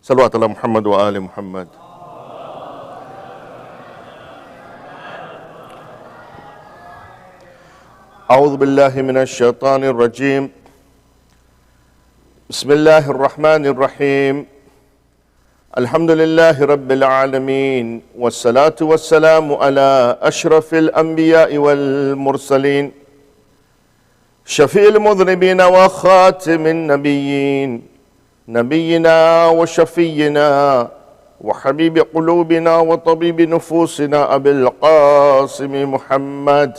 صلوات على محمد وآل محمد. أعوذ بالله من الشيطان الرجيم. بسم الله الرحمن الرحيم. الحمد لله رب العالمين، والصلاة والسلام على أشرف الأنبياء والمرسلين، شفيع المذنبين وخاتم النبيين، نبينا وشفينا وحبيب قلوبنا وطبيب نفوسنا أبي القاسم محمد،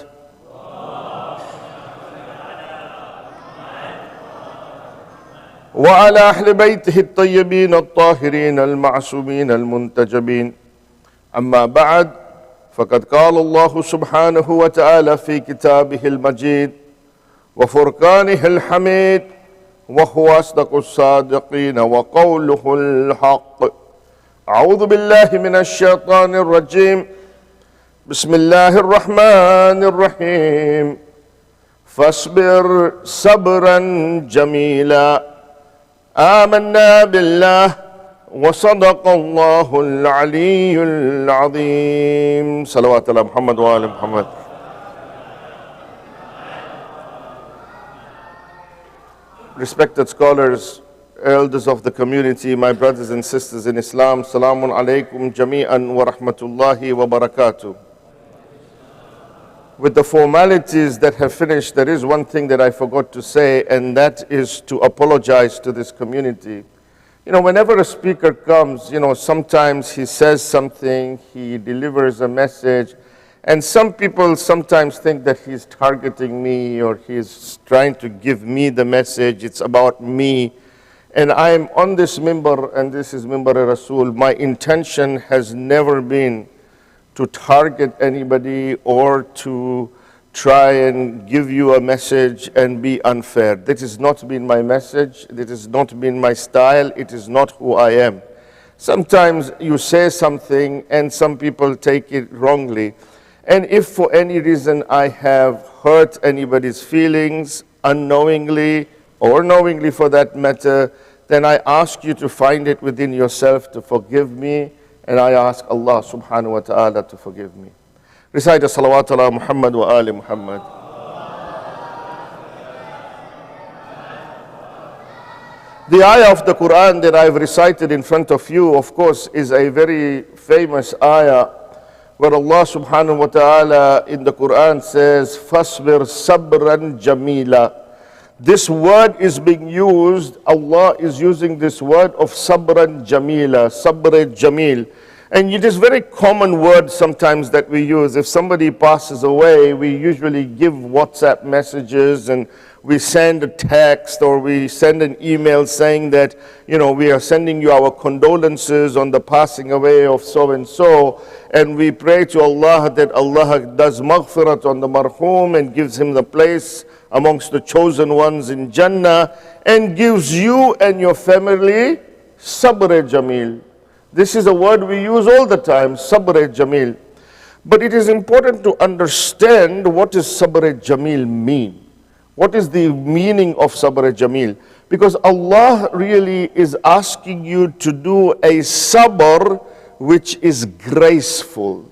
وعلى أهل بيته الطيبين الطاهرين المعصومين المنتجبين. أما بعد، فقد قال الله سبحانه وتعالى في كتابه المجيد وفرقانه الحميد، وهو أصدق الصادقين وقوله الحق. أعوذ بالله من الشيطان الرجيم. بسم الله الرحمن الرحيم. فاصبر صبرا جميلا. آمنا بالله وصدق الله العلي العظيم. صلوات على محمد وآل محمد. Respected scholars, elders of the community, my brothers and sisters in Islam, Salamun alaykum jami'an wa rahmatullahi wa barakatuh. With the formalities that have finished, there is one thing that I forgot to say, and that is to apologize to this community. Whenever a speaker comes, sometimes he says something, he delivers a message, and some people sometimes think that he's targeting me or he's trying to give me the message, it's about me. And I'm on this minbar, and this is Minbar Rasul. My intention has never been to target anybody or to try and give you a message and be unfair. That has not been my message. That has not been my style. It is not who I am. Sometimes you say something and some people take it wrongly. And if for any reason I have hurt anybody's feelings unknowingly or knowingly for that matter, then I ask you to find it within yourself to forgive me. And I ask Allah subhanahu wa ta'ala to forgive me. Recite salawat ala Muhammad wa ali Muhammad. The ayah of the Quran that I've recited in front of you, of course, is a very famous ayah where Allah subhanahu wa ta'ala in the Quran says, فَاصْبِرْ صَبْرًا جَمِيلًا. This word is being used, Allah is using this word of sabran jamila, sabr jamil. And it is very common word sometimes that we use. If somebody passes away, we usually give WhatsApp messages and we send a text or we send an email saying that, we are sending you our condolences on the passing away of so-and-so. And we pray to Allah that Allah does maghfirat on the marhum and gives him the place amongst the chosen ones in Jannah, and gives you and your family sabr jamil. This is a word we use all the time, sabr jamil. But it is important to understand what does sabr jamil mean. What is the meaning of sabr jamil? Because Allah really is asking you to do a sabr which is graceful.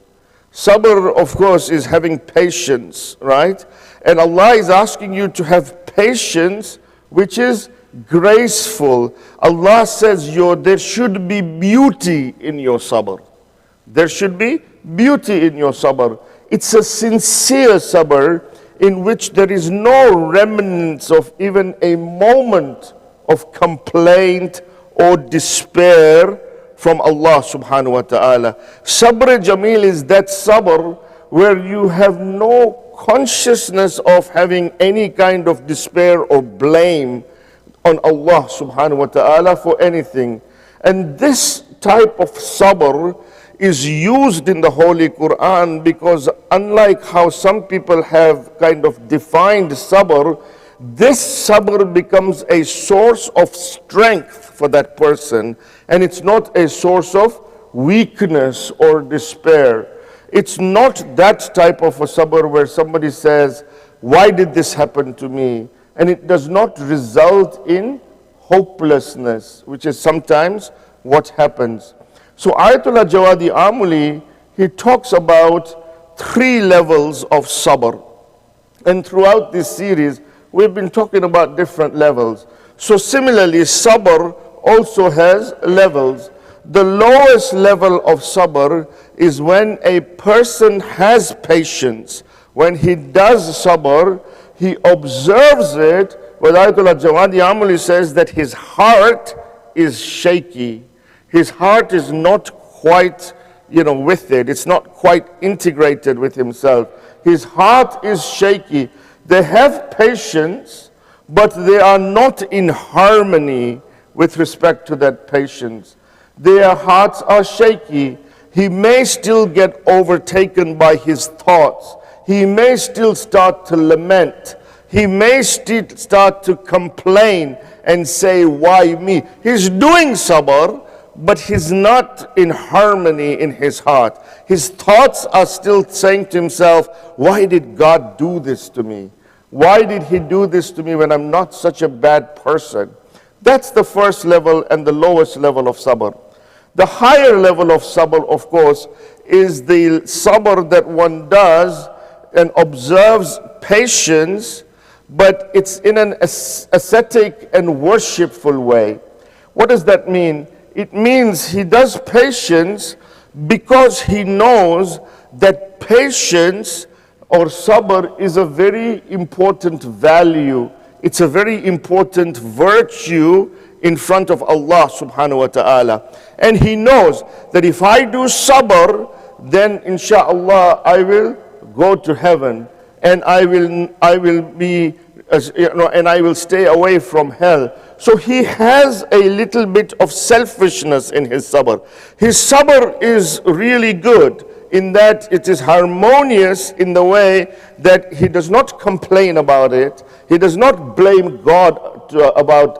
Sabr, of course, is having patience, right? And Allah is asking you to have patience which is graceful. Allah says there should be beauty in your sabr. There should be beauty in your sabr. It's a sincere sabr in which there is no remnants of even a moment of complaint or despair from Allah subhanahu wa ta'ala. Sabr jamil is that sabr where you have no consciousness of having any kind of despair or blame on Allah subhanahu wa ta'ala for anything. And this type of sabr is used in the Holy Quran because unlike how some people have kind of defined sabr, this sabr becomes a source of strength for that person, and it's not a source of weakness or despair. It's not that type of a sabr where somebody says, why did this happen to me? and it does not result in hopelessness, which is sometimes what happens. So Ayatollah Jawadi Amuli, he talks about 3 levels of sabr. And throughout this series, we've been talking about different levels. So similarly, sabr also has levels. The lowest level of sabr is when a person has patience. When he does sabr, he observes it, but Ayatollah Jawadi Amuli says that his heart is shaky. His heart is not quite, with it. It's not quite integrated with himself. His heart is shaky. They have patience, but they are not in harmony with respect to that patience. Their hearts are shaky. He may still get overtaken by his thoughts. He may still start to lament. He may still start to complain and say, why me? He's doing sabr, but he's not in harmony in his heart. His thoughts are still saying to himself, why did God do this to me? Why did he do this to me when I'm not such a bad person? That's the first level and the lowest level of sabr. The higher level of sabr, of course, is the sabr that one does and observes patience, but it's in an ascetic and worshipful way. What does that mean? It means he does patience because he knows that patience or sabr is a very important value. It's a very important virtue in front of Allah subhanahu wa ta'ala. And he knows that if I do sabr, then insha'Allah I will go to heaven, and I will be, and I will stay away from hell. So he has a little bit of selfishness in his sabr. His sabr is really good in that it is harmonious in the way that he does not complain about it. He does not blame God about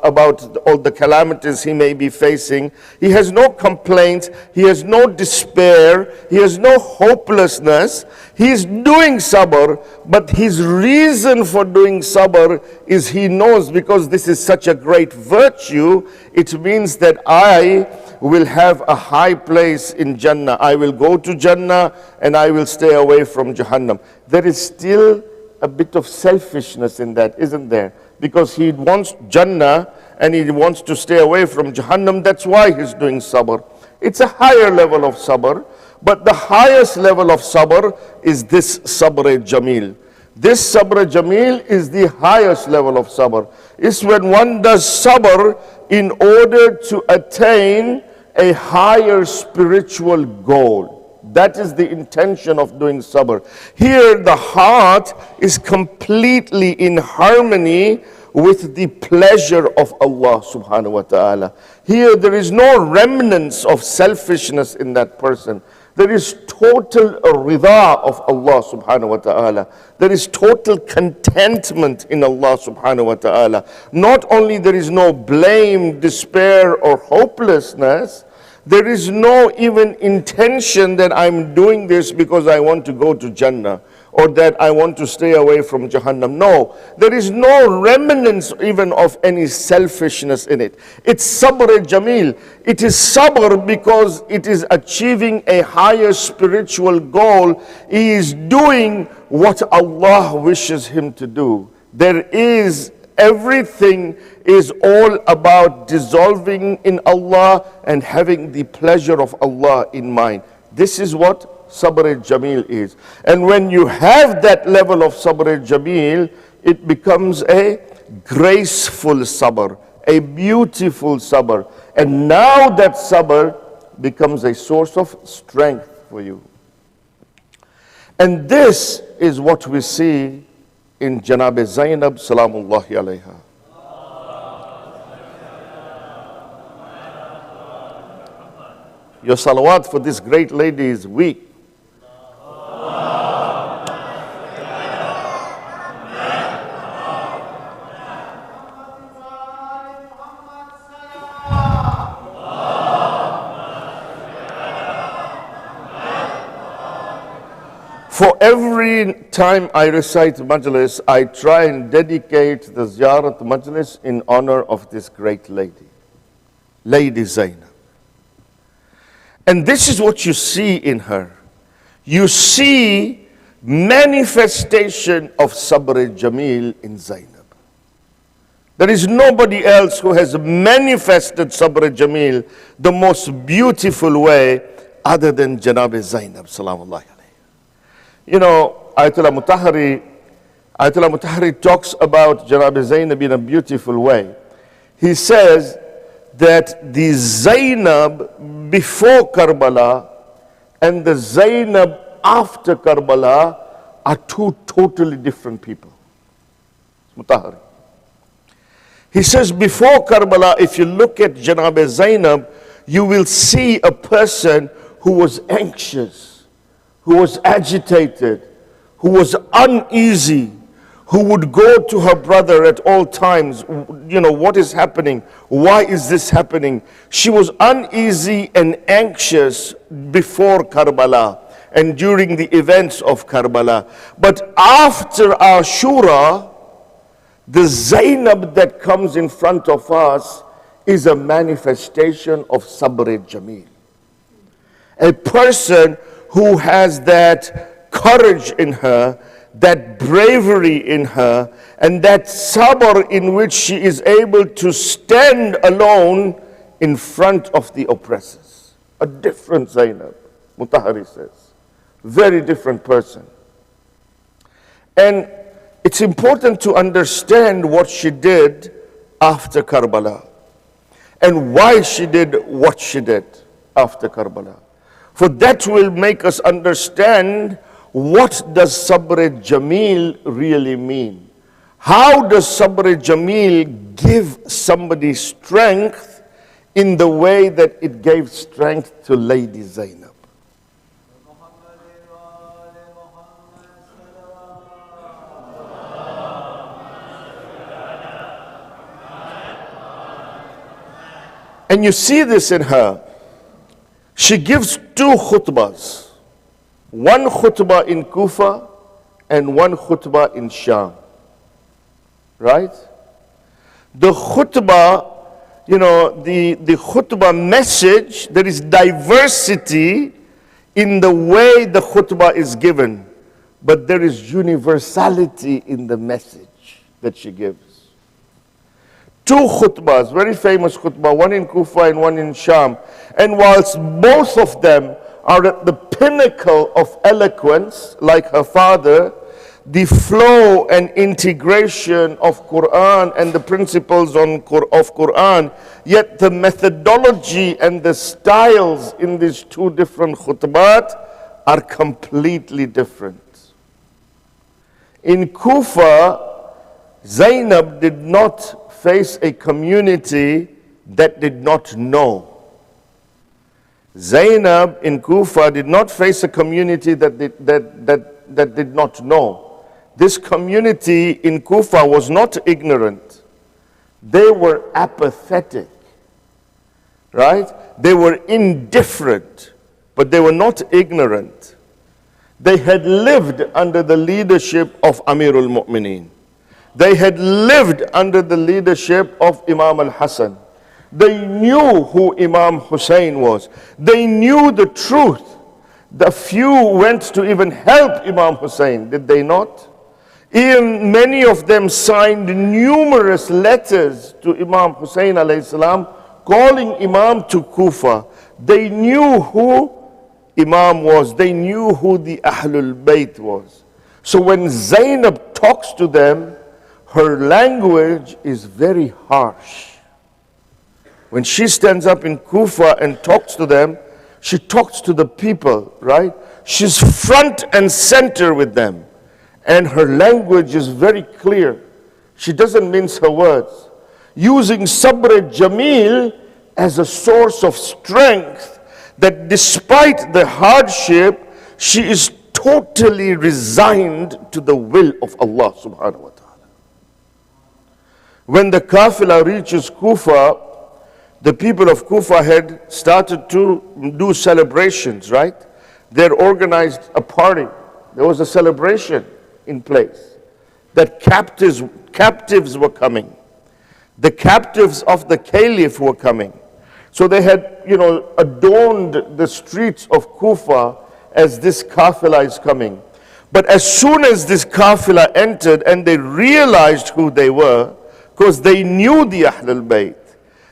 all the calamities he may be facing. He has no complaints. He has no despair. He has no hopelessness. He is doing sabr, but his reason for doing sabr is he knows, because this is such a great virtue, it means that I will have a high place in Jannah. I will go to Jannah and I will stay away from Jahannam. There is still a bit of selfishness in that, isn't there? Because he wants Jannah and he wants to stay away from Jahannam. That's why he's doing sabr. It's a higher level of sabr, but the highest level of sabr is this sabr-e-jamil. This sabr-e-jamil is the highest level of sabr. It's when one does sabr in order to attain a higher spiritual goal. That is the intention of doing sabr. Here the heart is completely in harmony with the pleasure of Allah subhanahu wa ta'ala. Here there is no remnants of selfishness in that person. There is total rida of Allah subhanahu wa ta'ala. There is total contentment in Allah subhanahu wa ta'ala. Not only there is no blame, despair or hopelessness, there is no even intention that I'm doing this because I want to go to Jannah or that I want to stay away from Jahannam. No, there is no remnants even of any selfishness in it. It's sabr-e-jamil. It is sabr because it is achieving a higher spiritual goal. He is doing what Allah wishes him to do. Everything is all about dissolving in Allah and having the pleasure of Allah in mind. This is what sabr-e-jamil is. And when you have that level of sabr-e-jamil, it becomes a graceful sabr, a beautiful sabr. And now that sabr becomes a source of strength for you. And this is what we see in Janab Zainab salamullahi alayha. Your salawat for this great lady is weak. For every time I recite Majlis, I try and dedicate the Ziyarat Majlis in honor of this great lady, Lady Zainab. And this is what you see in her. You see manifestation of Sabr Jamil in Zainab. There is nobody else who has manifested Sabr Jamil the most beautiful way other than Janab Zainab, salamullahi alayhi. You know, Ayatollah Mutahari talks about Janab Zainab in a beautiful way. He says that the Zainab before Karbala and the Zainab after Karbala are two totally different people. Mutahari. He says before Karbala, if you look at Janab Zainab, you will see a person who was anxious, who was agitated, who was uneasy, who would go to her brother at all times. You know, what is happening? Why is this happening? She was uneasy and anxious before Karbala and during the events of Karbala. But after Ashura, the Zainab that comes in front of us is a manifestation of Sabr Jamil. A person who has that courage in her, that bravery in her, and that sabr in which she is able to stand alone in front of the oppressors. A different Zainab, Mutahari says. Very different person. And it's important to understand what she did after Karbala and why she did what she did after Karbala. For that will make us understand what does Sabr Jamil really mean. How does Sabr Jamil give somebody strength in the way that it gave strength to Lady Zainab? And you see this in her. She gives two khutbahs. One khutbah in Kufa and one khutbah in Sham. Right? The khutbah, you know, the khutbah message, there is diversity in the way the khutbah is given, but there is universality in the message that she gives. Two khutbahs, very famous khutbah, one in Kufa and one in Sham. And whilst both of them are at the pinnacle of eloquence, like her father, the flow and integration of Quran and the principles of Quran, yet the methodology and the styles in these two different khutbat are completely different. In Kufa, Zainab did not face a community that did not know. Zainab in Kufa did not face a community that did not know. This community in Kufa was not ignorant. They were apathetic, right? They were indifferent, but they were not ignorant. They had lived under the leadership of Amirul Mu'mineen. They had lived under the leadership of Imam al-Hassan. They knew who Imam Hussein was. They knew the truth. The few went to even help Imam Hussein, did they not? Even many of them signed numerous letters to Imam Hussein alayhi salam, calling Imam to Kufa. They knew who Imam was. They knew who the Ahlul-bayt was. So when Zainab talks to them, her language is very harsh. When she stands up in Kufa and talks to them, she talks to the people, right? She's front and center with them. And her language is very clear. She doesn't mince her words. Using Sabr Jamil as a source of strength, that despite the hardship, she is totally resigned to the will of Allah subhanahu wa ta'ala. When the Kafilah reaches Kufa, the people of Kufa had started to do celebrations, right? They organized a party. There was a celebration in place that captives were coming. The captives of the caliph were coming. So they had, adorned the streets of Kufa as this kafila is coming. But as soon as this kafila entered and they realized who they were, because they knew the Ahlul-bayt,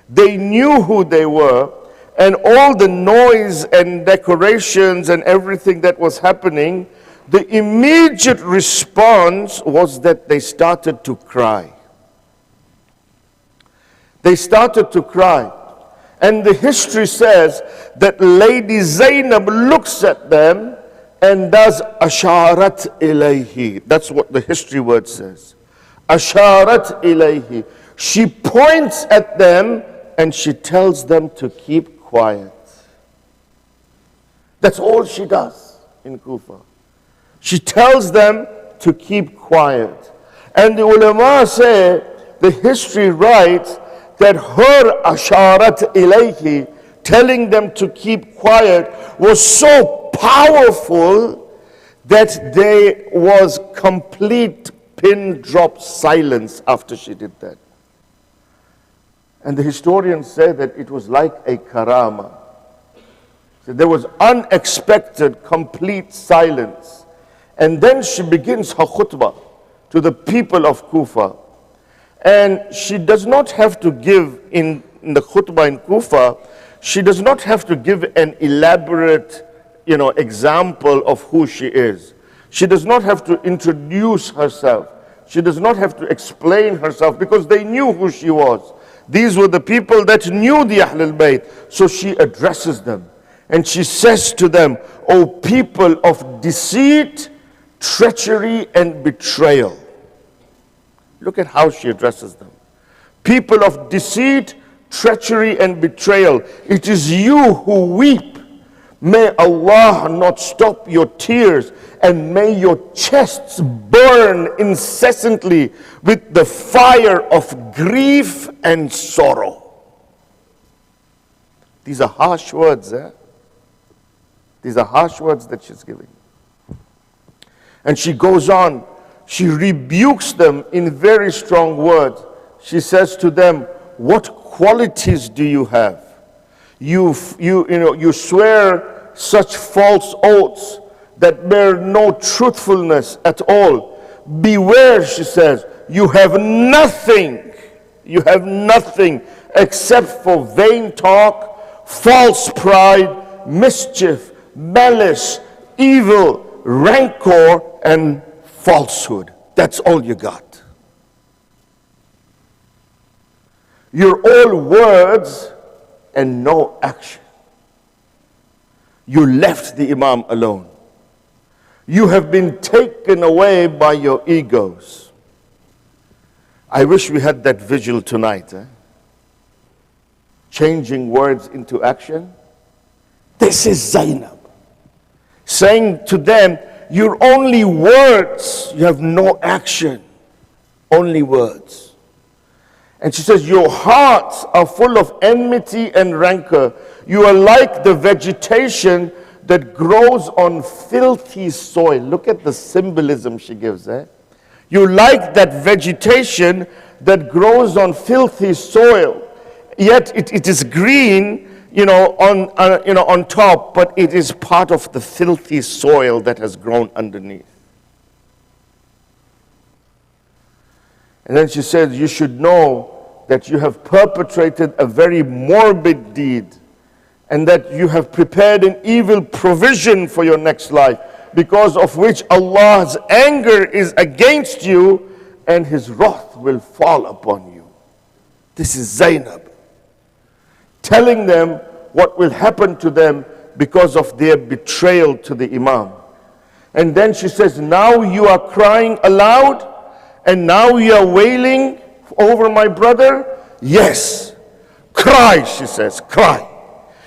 they knew who they were, and all the noise and decorations and everything that was happening, the immediate response was that they started to cry. They started to cry. And the history says that Lady Zainab looks at them and does asharat ilayhi. That's what the history word says. Asharat ilayhi. She points at them and she tells them to keep quiet. That's all she does in Kufa. She tells them to keep quiet. And the ulama say, the history writes that her asharat ilayhi, telling them to keep quiet, was so powerful that there was complete pin drop silence after she did that. And the historians say that it was like a karama. So there was unexpected, complete silence. And then she begins her khutbah to the people of Kufa. And she does not have to give, in the khutbah in Kufa, she does not have to give an elaborate, example of who she is. She does not have to introduce herself. She does not have to explain herself because they knew who she was. These were the people that knew the Ahlul-bayt. So she addresses them and she says to them, O people of deceit, treachery and betrayal. Look at how she addresses them. People of deceit, treachery and betrayal. It is you who weep. May Allah not stop your tears, and may your chests burn incessantly with the fire of grief and sorrow. These are harsh words, eh? These are harsh words that she's giving. And she goes on, she rebukes them in very strong words. She says to them, what qualities do you have? You swear such false oaths that bear no truthfulness at all. Beware, she says, you have nothing except for vain talk, false pride, mischief, malice, evil, rancor, and falsehood. That's all you got. You're all words and no action. You left the Imam alone. You have been taken away by your egos. I wish we had that vigil tonight. Changing words into action. This is Zainab saying to them, you're only words, you have no action, only words. And she says, your hearts are full of enmity and rancor. You are like the vegetation that grows on filthy soil. Look at the symbolism she gives. You're like that vegetation that grows on filthy soil. Yet it is green, on top, but it is part of the filthy soil that has grown underneath. And then she says, you should know that you have perpetrated a very morbid deed and that you have prepared an evil provision for your next life, because of which Allah's anger is against you and His wrath will fall upon you. This is Zainab telling them what will happen to them because of their betrayal to the Imam. And then she says, now you are crying aloud and now you are wailing over my brother? Yes, cry, she says, cry.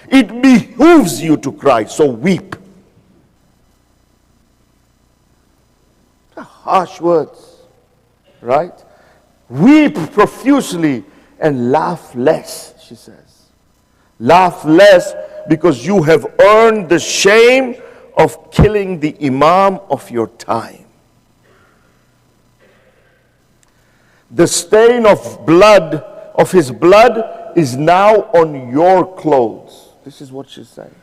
It behooves you to cry, so weep. Harsh words, right? Weep profusely and laugh less, she says. Laugh less because you have earned the shame of killing the Imam of your time. The stain of blood, of his blood, is now on your clothes. This is what she's saying.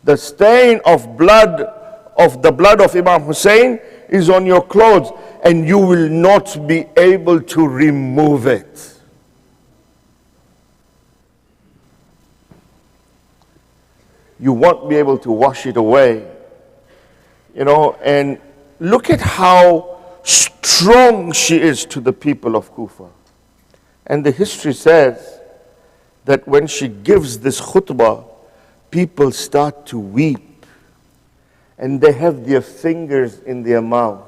The stain of blood, of the blood of Imam Hussein, is on your clothes, and you will not be able to remove it. You won't be able to wash it away. You know, and look at how strong she is to the people of Kufa. And the history says that when she gives this khutbah, people start to weep. And they have their fingers in their mouth.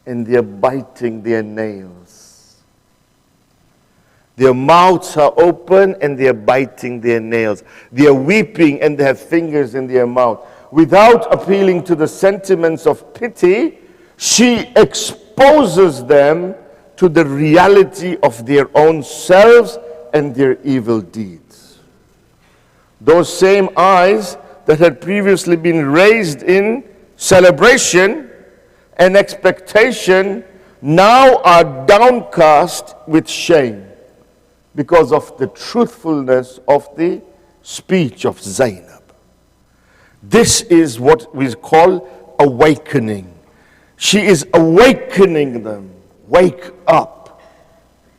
And they're biting their nails. Their mouths are open and they're biting their nails. They're weeping and they have fingers in their mouth. Without appealing to the sentiments of pity, she exposes them to the reality of their own selves and their evil deeds. Those same eyes that had previously been raised in celebration and expectation now are downcast with shame because of the truthfulness of the speech of Zainab. This is what we call awakening. She is awakening them. Wake up.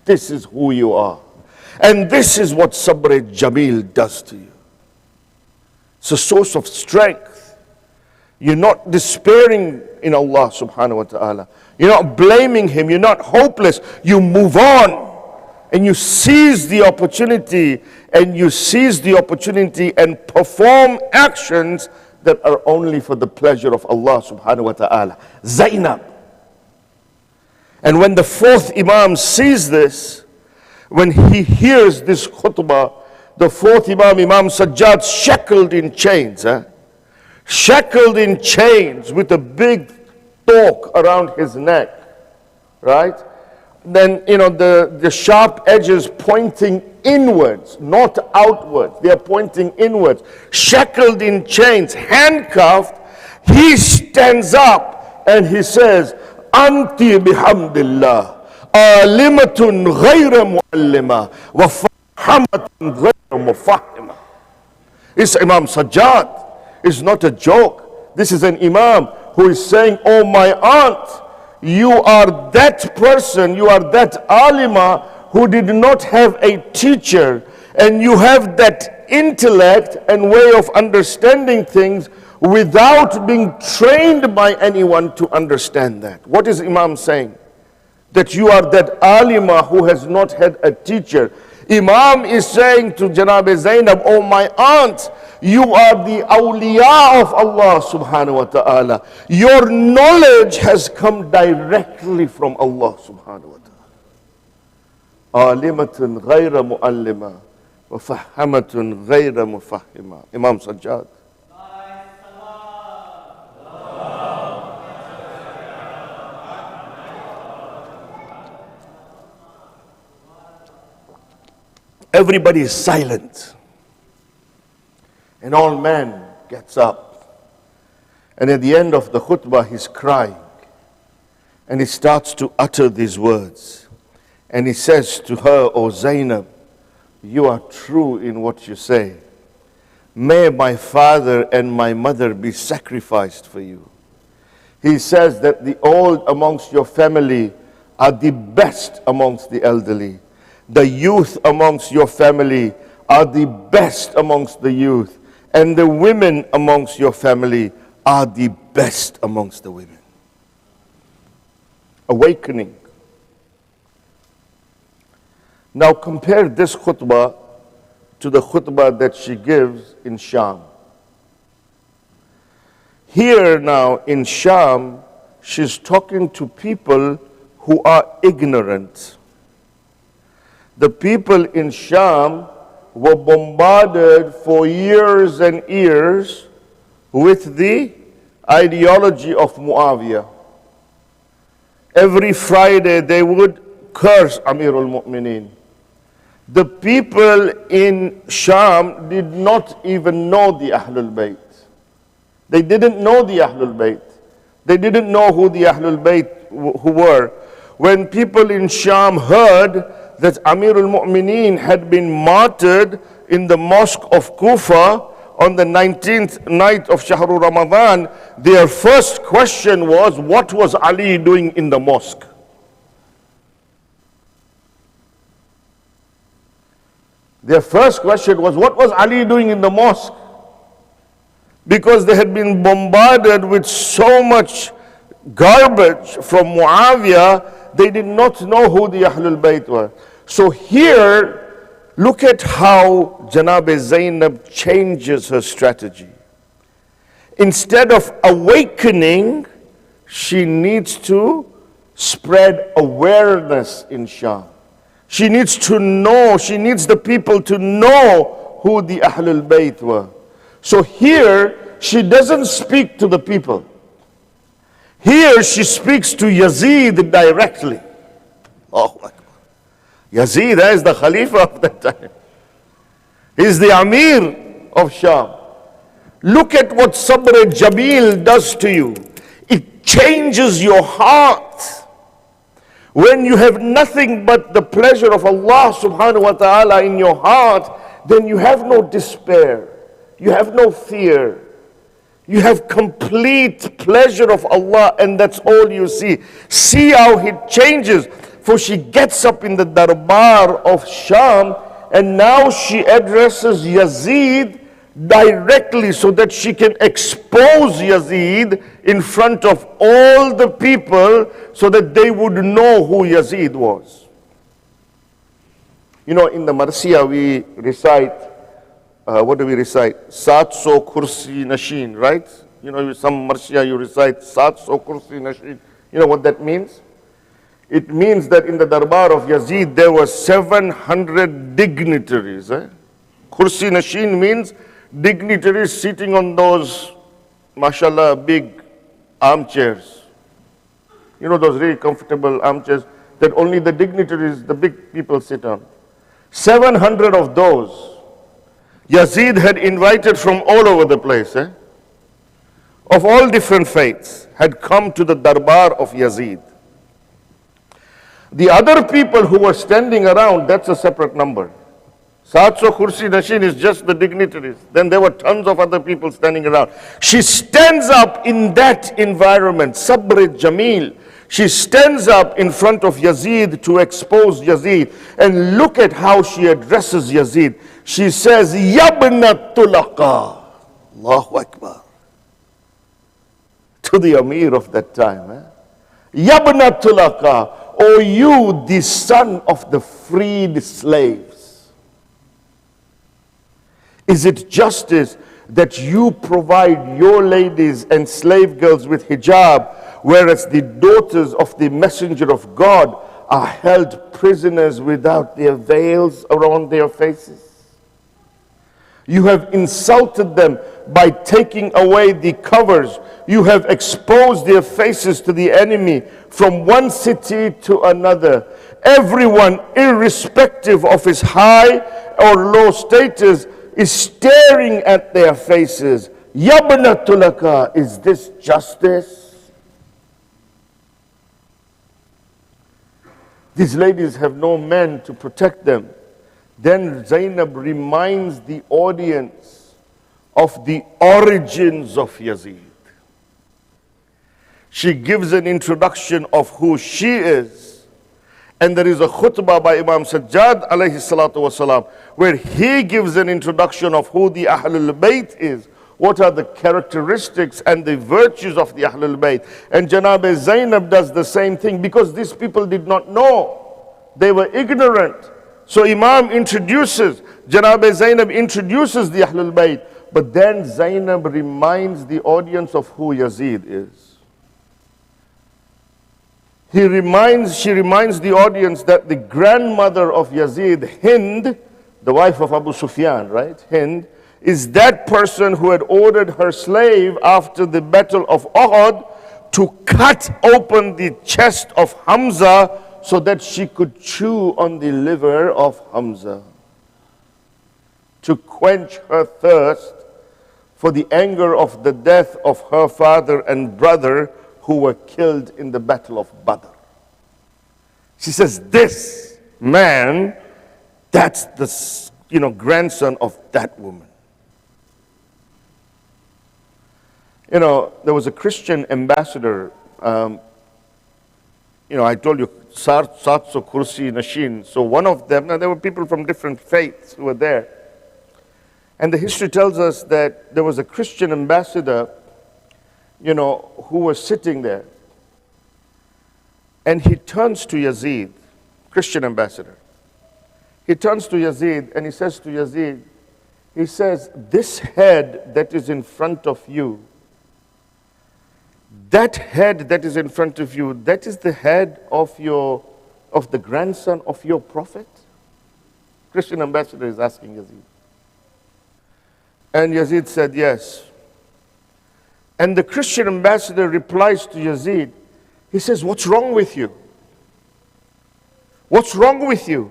This is who you are. And this is what Sabr Jamil does to you. It's a source of strength. You're not despairing in Allah subhanahu wa ta'ala. You're not blaming Him. You're not hopeless. You move on. And you seize the opportunity. And you seize the opportunity and perform actions that are only for the pleasure of Allah subhanahu wa ta'ala. Zainab. And when the fourth Imam sees this, when he hears this khutbah, the fourth Imam, Imam Sajjad, shackled in chains. Shackled in chains with a big torque around his neck. Right? Then, you know, the sharp edges pointing inwards, not outwards. They are pointing inwards. Shackled in chains, handcuffed, he stands up and he says, Anti bihamdillah, alimatun ghayra muallima, wa fahamatun ghayra mufahima. It's Imam Sajjad. It's not a joke. This is an Imam who is saying, oh my aunt, you are that person, you are that alima who did not have a teacher, and you have that intellect and way of understanding things without being trained by anyone to understand that. What is Imam saying? That you are that alima who has not had a teacher. Imam is saying to Janab Zainab, oh my aunt, you are the awliya of Allah subhanahu wa ta'ala. Your knowledge has come directly from Allah subhanahu wa ta'ala. Alimatun ghayra muallima wa fahamatun ghayra mufahima. Imam Sajjad. Everybody is silent. An old man gets up. And at the end of the khutbah, he's crying. And he starts to utter these words. And he says to her, O Zainab, you are true in what you say. May my father and my mother be sacrificed for you. He says that the old amongst your family are the best amongst the elderly. The youth amongst your family are the best amongst the youth. And the women amongst your family are the best amongst the women. Awakening. Now compare this khutbah to the khutbah that she gives in Sham. Here now in Sham, she's talking to people who are ignorant. The people in Sham were bombarded for years and years with the ideology of Muawiyah. Every Friday they would curse Amirul Mu'mineen. The people in Sham did not even know the Ahlul-bayt. They didn't know the Ahlul-bayt. They didn't know who the Ahlul-bayt who were. When people in Sham heard that Amirul Mu'mineen had been martyred in the mosque of Kufa on the 19th night of Shahrul Ramadan, their first question was, what was Ali doing in the mosque? Their first question was, what was Ali doing in the mosque? Because they had been bombarded with so much garbage from Muawiyah, they did not know who the Ahlul-bayt were. So here, look at how Janab Zainab changes her strategy. Instead of awakening, she needs to spread awareness in Sham. She needs to know, she needs the people to know who the Ahlul-bayt were. So here, she doesn't speak to the people. Here, she speaks to Yazid directly. Oh my God. Yazid is the Khalifa of that time. He's the Amir of Sham. Look at what Sabr Jamil does to you. It changes your heart. When you have nothing but the pleasure of Allah subhanahu wa ta'ala in your heart, then you have no despair. You have no fear. You have complete pleasure of Allah, and that's all you see. See how it changes. For she gets up in the darbar of Sham, and now she addresses Yazid directly so that she can expose Yazid in front of all the people so that they would know who Yazid was. You know, in the Marsiya we recite, what do we recite? Saatso Kursi Nashin, right? You know, some Marsiya you recite Saatso Kursi Nashin. You know what that means? It means that in the darbar of Yazid there were 700 dignitaries. Kursi Nashin means dignitaries sitting on those, mashallah, big armchairs. You know, those really comfortable armchairs that only the dignitaries, the big people sit on. 700 of those Yazid had invited from all over the place, of all different faiths, had come to the darbar of Yazid. The other people who were standing around, that's a separate number. Saatso Kursi Nashin is just the dignitaries. Then there were tons of other people standing around. She stands up in that environment, Sabr Jamil. She stands up in front of Yazid to expose Yazid. And look at how she addresses Yazid. She says, Yabna Tulaqa. Allahu Akbar. To the Amir of that time. Yabna Tulaqa. O you, the son of the freed slaves. Is it justice that you provide your ladies and slave girls with hijab, whereas the daughters of the Messenger of God are held prisoners without their veils around their faces? You have insulted them by taking away the covers. You have exposed their faces to the enemy from one city to another. Everyone, irrespective of his high or low status, is staring at their faces. Yabna Tulaka, is this justice? These ladies have no men to protect them. Then Zainab reminds the audience of the origins of Yazid. She gives an introduction of who she is. And there is a khutbah by Imam Sajjad alayhi salatu wasalam, where he gives an introduction of who the Ahlul-bayt is. What are the characteristics and the virtues of the Ahlul-bayt? And Janab Zainab does the same thing because these people did not know. They were ignorant. So Imam introduces, Janab Zainab introduces the Ahlul-bayt, but then Zainab reminds the audience of who Yazid is. She reminds the audience that the grandmother of Yazid, Hind, the wife of Abu Sufyan, right? Hind, is that person who had ordered her slave after the battle of Uhud to cut open the chest of Hamza so that she could chew on the liver of Hamza, to quench her thirst for the anger of the death of her father and brother who were killed in the battle of Badr. She says, this man, that's the grandson of that woman. There was a Christian ambassador, I told you, Satso Kursi Nashin. So one of them, now there were people from different faiths who were there. And the history tells us that there was a Christian ambassador, who was sitting there. And he turns to Yazid, Christian ambassador. He turns to Yazid and he says to Yazid, he says, this head that is in front of you, that head that is in front of you, that is the head of the grandson of your prophet? Christian ambassador is asking Yazid. And Yazid said, yes. And the Christian ambassador replies to Yazid, he says, what's wrong with you? What's wrong with you?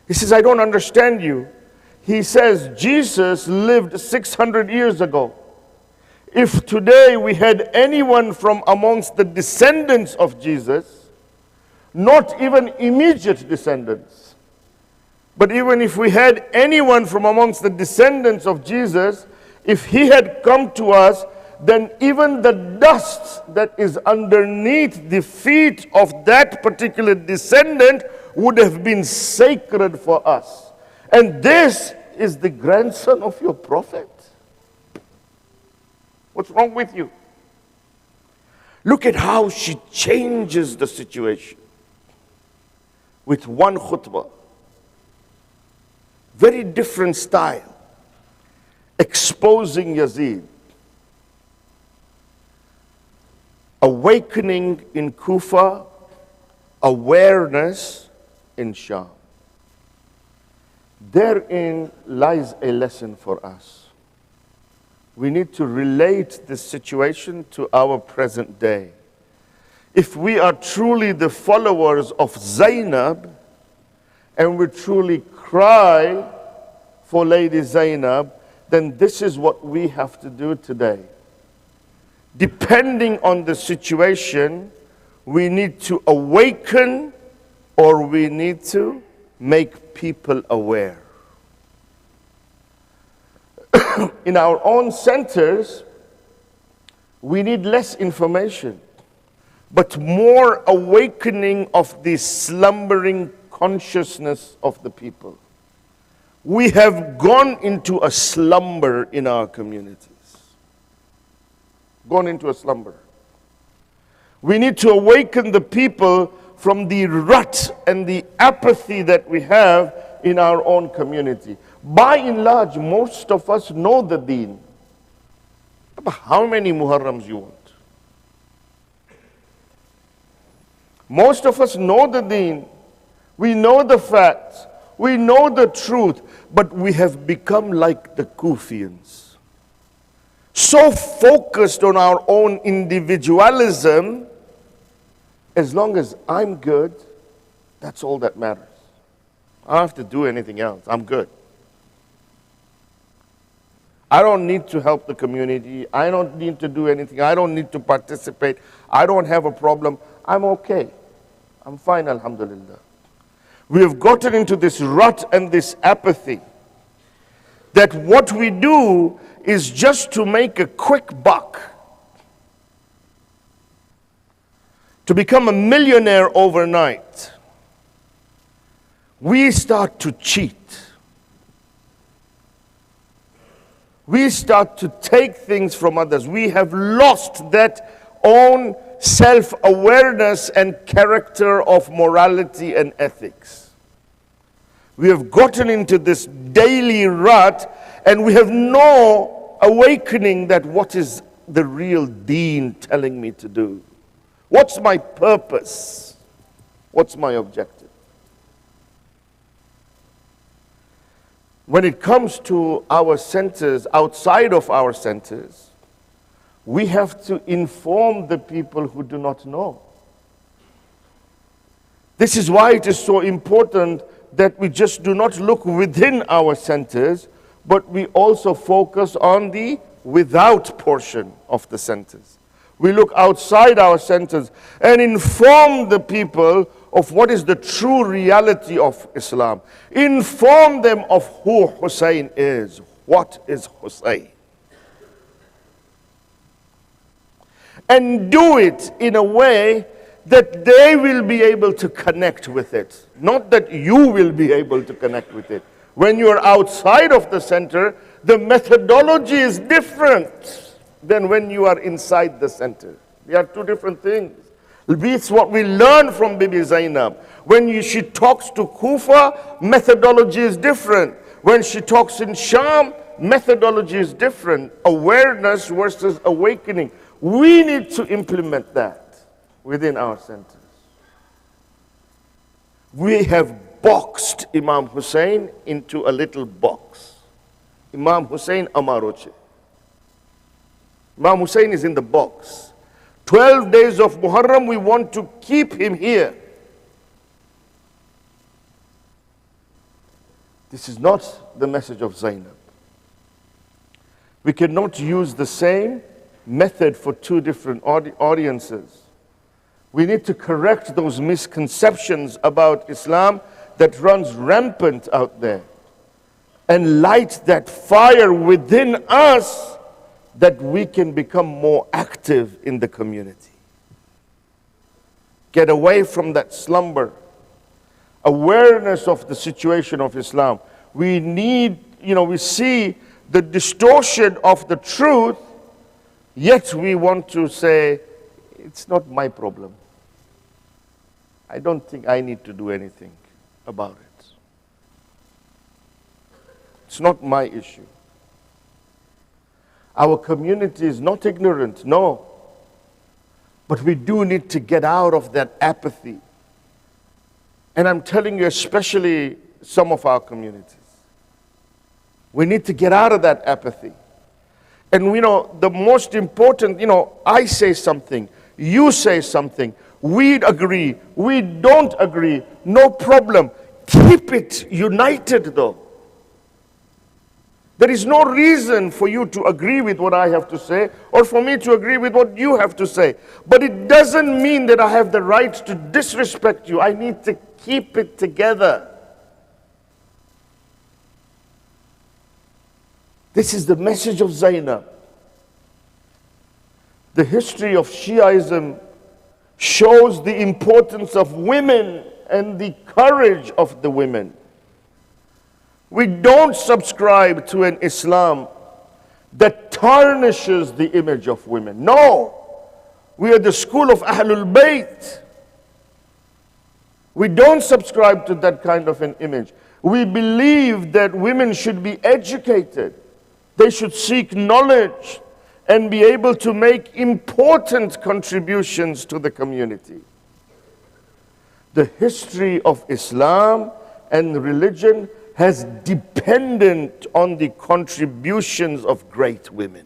He says, I don't understand you. He says, Jesus lived 600 years ago. If today we had anyone from amongst the descendants of Jesus, not even immediate descendants, but even if we had anyone from amongst the descendants of Jesus, if he had come to us, then even the dust that is underneath the feet of that particular descendant would have been sacred for us. And this is the grandson of your prophet? What's wrong with you? Look at how she changes the situation with one khutbah. Very different style. Exposing Yazid. Awakening in Kufa, awareness in Sham. Therein lies a lesson for us. We need to relate this situation to our present day. If we are truly the followers of Zainab, and we truly cry for Lady Zainab, then this is what we have to do today. Depending on the situation, we need to awaken or we need to make people aware. In our own centers, we need less information, but more awakening of the slumbering consciousness of the people. We have gone into a slumber in our communities. Gone into a slumber. We need to awaken the people from the rut and the apathy that we have in our own community. By and large, most of us know the deen. But how many Muharrams you want? Most of us know the deen. We know the facts. We know the truth. But we have become like the Kufians. So focused on our own individualism, as long as I'm good, that's all that matters. I don't have to do anything else. I'm good. I don't need to help the community. I don't need to do anything. I don't need to participate. I don't have a problem. I'm okay. I'm fine, alhamdulillah. We have gotten into this rut and this apathy that what we do is just to make a quick buck, to become a millionaire overnight. We start to cheat. We start to take things from others. We have lost that own self-awareness and character of morality and ethics. We have gotten into this daily rut and we have no awakening that what is the real deen telling me to do? What's my purpose? What's my objective? When it comes to our centers, outside of our centers, we have to inform the people who do not know. This is why it is so important that we just do not look within our centers, but we also focus on the without portion of the sentence. We look outside our sentence and inform the people of what is the true reality of Islam. Inform them of who Hussein is. What is Hussein? And do it in a way that they will be able to connect with it. Not that you will be able to connect with it. When you are outside of the center, the methodology is different than when you are inside the center. They are two different things. It's what we learn from Bibi Zainab. When she talks to Kufa, methodology is different. When she talks in Sham, methodology is different. Awareness versus awakening. We need to implement that within our centers. We have boxed Imam Hussein into a little box. Imam Hussein Amaroche. Imam Hussein is in the box. 12 days of Muharram, we want to keep him here. This is not the message of Zainab. We cannot use the same method for two different audiences. We need to correct those misconceptions about Islam that runs rampant out there and light that fire within us that we can become more active in the community. Get away from that slumber. Awareness of the situation of Islam. We need, we see the distortion of the truth, yet we want to say, it's not my problem. I don't think I need to do anything about it. It's not my issue. Our community is not ignorant, no. But we do need to get out of that apathy. And I'm telling you, especially some of our communities. We need to get out of that apathy. And the most important, I say something, you say something, we agree, we don't agree, no problem. Keep it united though. There is no reason for you to agree with what I have to say or for me to agree with what you have to say. But it doesn't mean that I have the right to disrespect you. I need to keep it together. This is the message of Zainab. The history of Shiaism shows the importance of women and the courage of the women. We don't subscribe to an Islam that tarnishes the image of women. No, we are the school of Ahlul-bayt. We don't subscribe to that kind of an image. We believe that women should be educated. They should seek knowledge and be able to make important contributions to the community. The history of Islam and religion has dependent on the contributions of great women.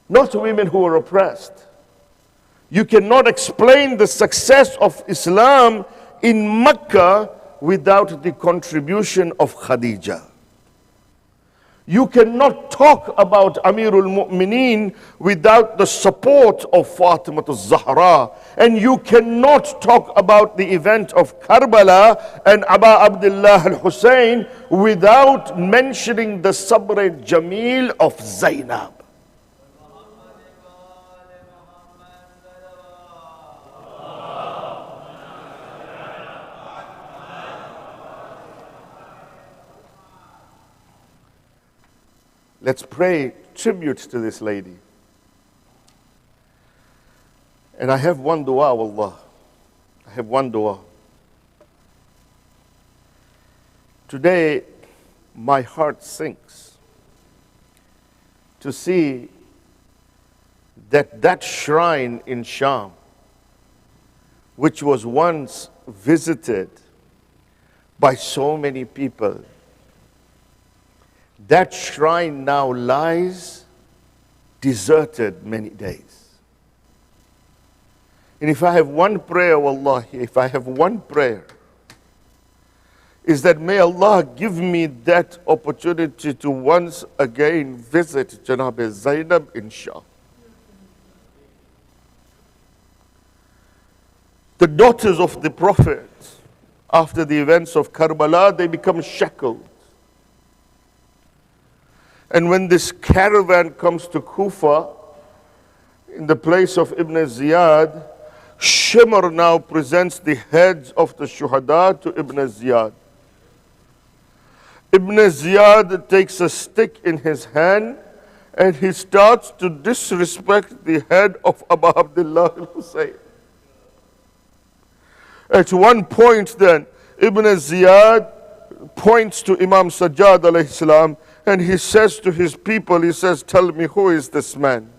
Not women who are oppressed. You cannot explain the success of Islam in Mecca without the contribution of Khadija. You cannot talk about Amirul Mu'mineen without the support of Fatima al-Zahra. And you cannot talk about the event of Karbala and Aba Abdullah al-Hussein without mentioning the Sabr Jamil of Zainab. Let's pay tribute to this lady. And I have one dua, wallah. I have one dua. Today, my heart sinks to see that shrine in Sham, which was once visited by so many people, that shrine now lies deserted many days. And if I have one prayer, wallahi, if I have one prayer, is that may Allah give me that opportunity to once again visit Janab Zainab, inshallah. The daughters of the Prophet, after the events of Karbala, they become shackled. And when this caravan comes to Kufa, in the place of Ibn Ziyad, Shimr now presents the heads of the Shuhada to Ibn Ziyad. Ibn Ziyad takes a stick in his hand and he starts to disrespect the head of Abu Abdullah al-Hussein. At one point then, Ibn Ziyad points to Imam Sajjad alayhi salam and he says to his people, he says, tell me, who is this man?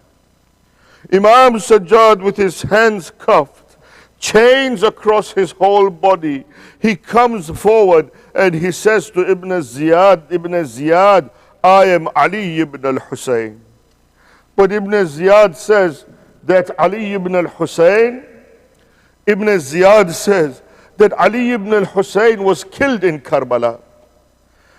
Imam Sajjad, with his hands cuffed, chains across his whole body, he comes forward and he says to Ibn Ziyad, I am Ali ibn al-Hussein. But Ibn Ziyad says that Ali ibn al-Hussein, Ibn Ziyad says that Ali ibn al-Hussein was killed in Karbala.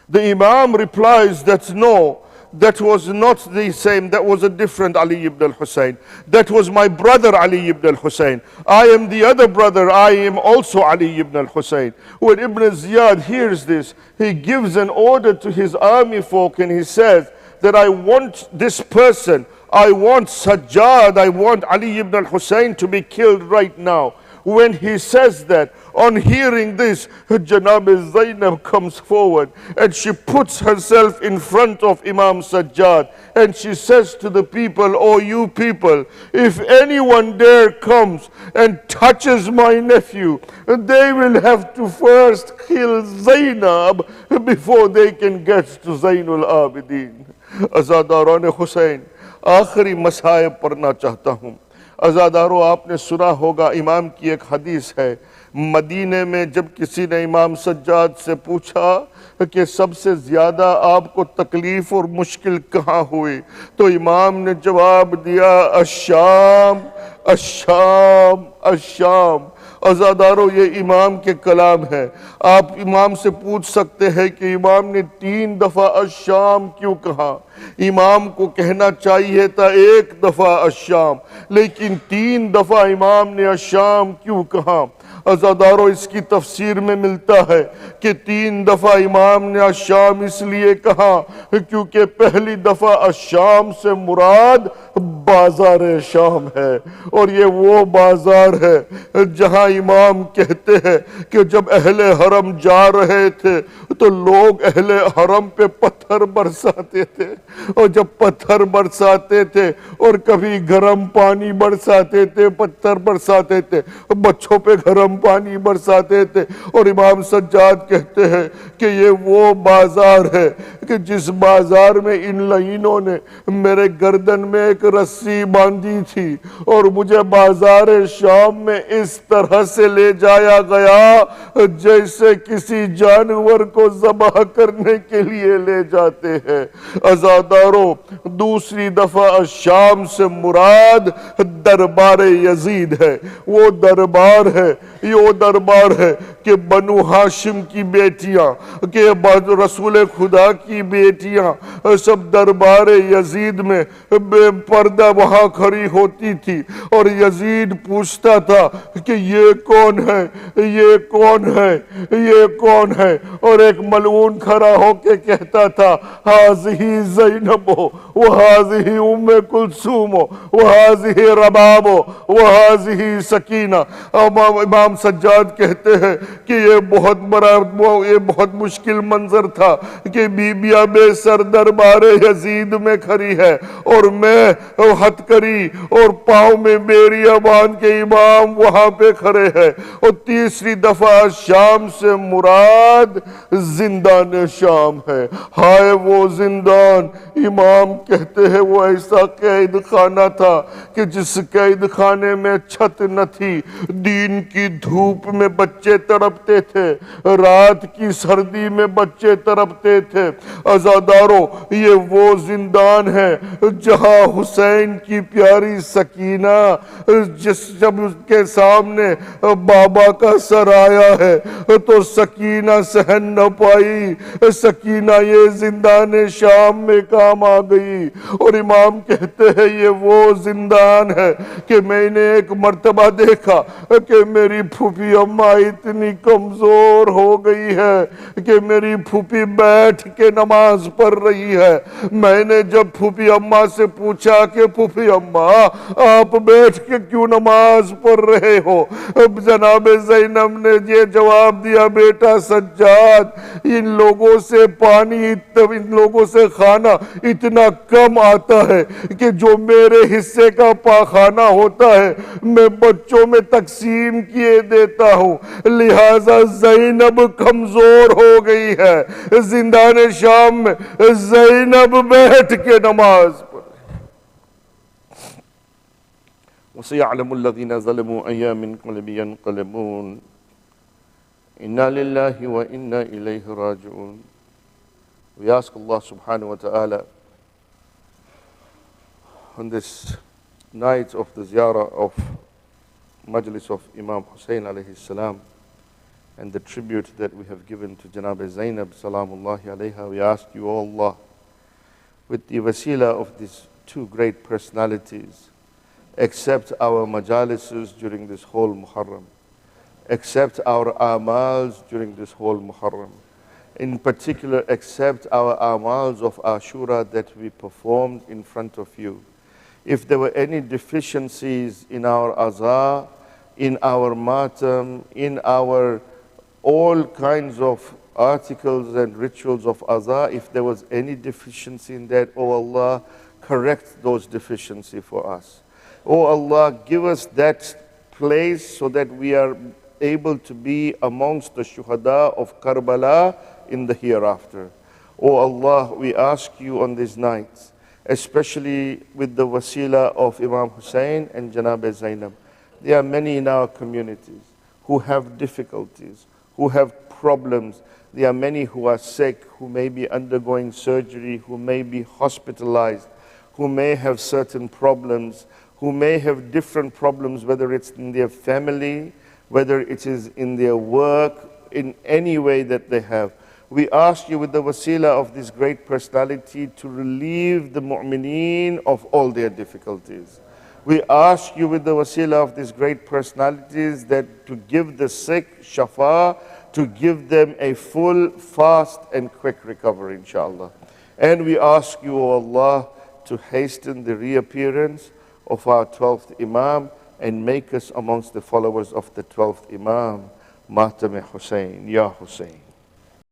The Imam replies that no, that was not the same, that was a different Ali ibn al-Hussein. That was my brother Ali ibn al-Hussein. I am the other brother, I am also Ali ibn al-Hussein. When Ibn Ziyad hears this, he gives an order to his army folk and he says that I want this person, I want Sajjad, I want Ali ibn al-Hussein to be killed right now. When he says that, on hearing this, Janab Zainab comes forward and she puts herself in front of Imam Sajjad and she says to the people, oh you people, if anyone there comes and touches my nephew, they will have to first kill Zainab before they can get to Zainul Abidin. Azadaran Hussein, آخری مسائب پڑھنا چاہتا ہوں. عزادارو, آپ نے سنا ہوگا امام کی ایک حدیث ہے, مدینے میں جب کسی نے امام سجاد سے پوچھا کہ سب سے زیادہ آپ کو تکلیف اور مشکل کہاں ہوئی, تو امام نے جواب دیا الشام الشام الشام. عزادارو, یہ امام کے کلام ہے. آپ امام سے پوچھ سکتے ہیں کہ امام نے 3 دفعہ الشام کیوں کہا. امام کو کہنا چاہیے تھا 1 دفعہ الشام, لیکن 3 دفعہ امام نے الشام کیوں کہا. عزادارو, اس کی تفسیر میں ملتا ہے کہ 3 دفعہ امام نے الشام اس لیے کہا کیونکہ پہلی دفعہ الشام سے مراد بازار شام ہے, اور یہ وہ بازار ہے جہاں امام کہتے ہیں کہ جب اہل حرم جا رہے تھے تو لوگ اہل حرم پہ پتھر برساتے تھے, اور جب پتھر برساتے تھے اور کبھی گرم پانی برساتے تھے, پتھر برساتے تھے, بچوں پہ گرم پانی برساتے تھے. اور امام سجاد کہتے ہیں کہ یہ وہ بازار ہے کہ جس بازار میں ان لعینوں نے میرے گردن میں ایک رسی باندھی تھی اور مجھے بازار شام میں اس طرح سے لے جایا گیا جیسے کسی جانور کو ذبح کرنے کے لیے لے جاتے ہیں. عزادارو, دوسری دفعہ شام سے مراد دربار یزید ہے. وہ دربار ہے کہ بنو ہاشم کی بیٹیاں, کہ رسول خدا کی بیٹیاں سب دربار یزید میں بے پردہ وہاں کھڑی ہوتی تھی, اور یزید پوچھتا تھا کہ یہ کون ہے, یہ کون ہے, یہ کون ہے, اور ایک ملعون کھڑا ہو کے کہتا تھا ہاذہ زینب وہاذہ ام کلثوم وہاذہ رباب وہاذہ سکینہ. امام سجاد کہتے ہیں کہ یہ بہت مشکل منظر تھا کہ بیبیاں بے سر دربار یزید میں کھڑی ہے اور میں ہتکری اور پاؤں میں بیڑیاں باندھ کے امام وہاں پہ کھڑے ہیں. اور تیسری دفعہ شام سے مراد زندان شام ہے. ہائے وہ زندان, امام کہتے ہیں وہ ایسا قید خانہ تھا کہ جس قید خانے میں چھت نہ تھی, دین کی धूप में बच्चे तड़पते थे, रात की सर्दी में बच्चे तड़पते थे। अज़ादारों, ये वो जिंदान है जहां हुसैन की प्यारी सकीना, जब उसके सामने बाबा का सर आया है तो सकीना सहन न पाई, सकीना ये जिंदान शाम में काम आ गई। और इमाम कहते हैं ये वो जिंदान है कि मैंने एक मर्तबा देखा कि मेरी फूफी अम्मा इतनी कमजोर हो गई है कि मेरी फूफी बैठ के नमाज पढ़ रही है। मैंने जब फूफी अम्मा से पूछा कि फूफी अम्मा आप बैठ के क्यों नमाज पढ़ रहे हो, अब जनाब ज़ैनब ने ये जवाब दिया, बेटा सज्जाद, इन लोगों से पानी, इन लोगों से खाना इतना कम आता है कि जो मेरे हिस्से का पाखाना होता है मैं बच्चों में तकसीम किए देता हूँ, लिहाजा ज़ैनब कमजोर हो गई है। जिंदान शाम में ज़ैनब बैठ के नमाज पढ़। वसयअलमुल्लज़ीना ज़लमू अय्या मिनकुम यनक़लिबून इन्ना लिल्लाहि व इन्ना इलैहि राजिऊन। We ask Allah subhanahu wa ta'ala on this night of the ziyarah of Majlis of Imam Hussein alayhi salam and the tribute that we have given to Janab Zainab salamullahi alayha, we ask you, O Allah, with the wasila of these two great personalities, accept our majalises during this whole Muharram, accept our amals during this whole Muharram. In particular, accept our amals of Ashura that we performed in front of you. If there were any deficiencies in our azah, in our matam, in our all kinds of articles and rituals of azah, if there was any deficiency in that, O Allah, correct those deficiencies for us. O Allah, give us that place so that we are able to be amongst the shuhada of Karbala in the hereafter. O Allah, we ask you on these nights, especially with the wasila of Imam Hussein and Janab Zainab. There are many in our communities who have difficulties, who have problems. There are many who are sick, who may be undergoing surgery, who may be hospitalized, who may have certain problems, who may have different problems, whether it's in their family, whether it is in their work, in any way that they have. We ask you with the wasila of this great personality to relieve the mu'mineen of all their difficulties. We ask you with the wasila of these great personalities that to give the sick shafa, to give them a full, fast and quick recovery, inshallah. And we ask you, O Allah, to hasten the reappearance of our 12th Imam and make us amongst the followers of the 12th Imam, Matam Hussein, Ya Hussein.